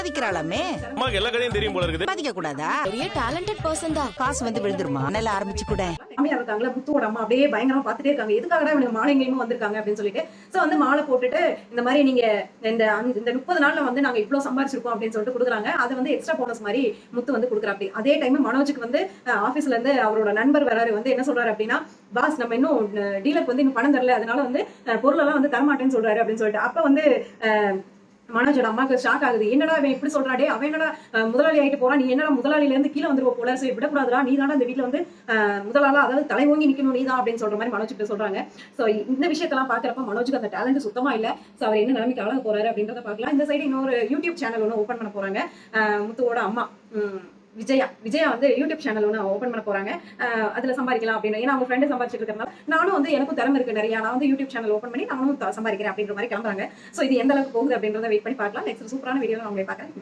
சம்பாதிக்கிறாளாமே. அம்மாக்கு எல்லா கதையும் தெரியும் போல இருக்குது. சம்பாதிக்க கூடாதா? பெரிய டேலண்டட் பர்சன் தான். காசு வந்து விழுந்துருமா? நல்லா ஆரம்பிச்சு கூட. மாமியார் இருக்காங்களா, முத்துவோட அம்மா அப்படியே பயங்கரமா பாத்துட்டே இருக்காங்க. எதுக்காக இவனுக்கு மாலை எங்கேயுமே வந்திருக்காங்க அப்படின்னு சொல்லிட்டு. சோ வந்து மாலை போட்டுட்டு இந்த மாதிரி நீங்க இந்த 30 நாள்ல வந்து நாங்க இவ்வளவு சம்பாதிச்சிருக்கோம் அப்படின்னு சொல்லிட்டு கொடுக்குறாங்க. அதை வந்து எக்ஸ்ட்ரா போனஸ் மாதிரி முத்து வந்து கொடுக்குறாப்படி. அதே டைம் மனோஜுக்கு வந்து ஆபீஸ்ல இருந்து அவரோட நண்பர் வராரு, வந்து என்ன சொல்றாரு அப்படின்னா, பாஸ் நம்ம இன்னும் டீலருக்கு வந்து இன்னும் பணம் தரல, அதனால வந்து பொருள் எல்லாம் வந்து தரமாட்டேன்னு சொல்றாரு அப்படின்னு சொல்லிட்டு. அப்ப வந்து மனோஜோட அம்மாக்கு ஷாக் ஆகுது. என்னடா அவன் இப்படி சொல்றாடே, அவன் என்னடா முதலாளி ஆயிட்டு போறான், நீ என்னடா முதலாளில இருந்து கீழே வந்துருவ போல, சரி விடக்கூடாதுடா, நீ தானே இந்த வீட்டுல வந்து முதலாளா, அதாவது தலை ஓங்கி நிக்கணும் நீ தான் அப்படின்னு சொல்ற மாதிரி மனோஜ் கிட்ட சொல்றாங்க. சோ இந்த விஷயத்தெல்லாம் பாக்குறப்ப மனோஜுக்கு அந்த டேலண்ட் சுத்தமா இல்ல. சோ அவர் என்ன நிலைமைக்கு ஆளாக போறாரு அப்படின்றத பாக்கலாம். இந்த சைடு இன்னொரு யூடியூப் சேனல் ஒன்று ஓபன் பண்ண போறாங்க. முத்துவோட அம்மா விஜயா வந்து யூடியூப் சேனல் ஒன்று ஓப்பன் பண்ண போறாங்க. அதுல சம்பாதிக்கலாம் அப்படின்னு. ஏன்னா அவங்க ஃப்ரெண்டு சம்பாதிச்சிட்டு இருக்கிறதுனால நானும் வந்து எனக்கும் திறமை இருக்கு நிறைய, நான் வந்து யூடியூப் சேனல் ஓப்பன் பண்ணி நானும் சம்பாதிக்கிறேன் அப்படின்ற மாதிரி கிளம்புறாங்க. சோ இது எந்த அளவுக்கு போகுது அப்படின்றத வெயிட் பண்ணி பார்க்கலாம். நெக்ஸ்ட் சூப்பரான வீடியோ நான் உங்களை பார்க்கறேன்.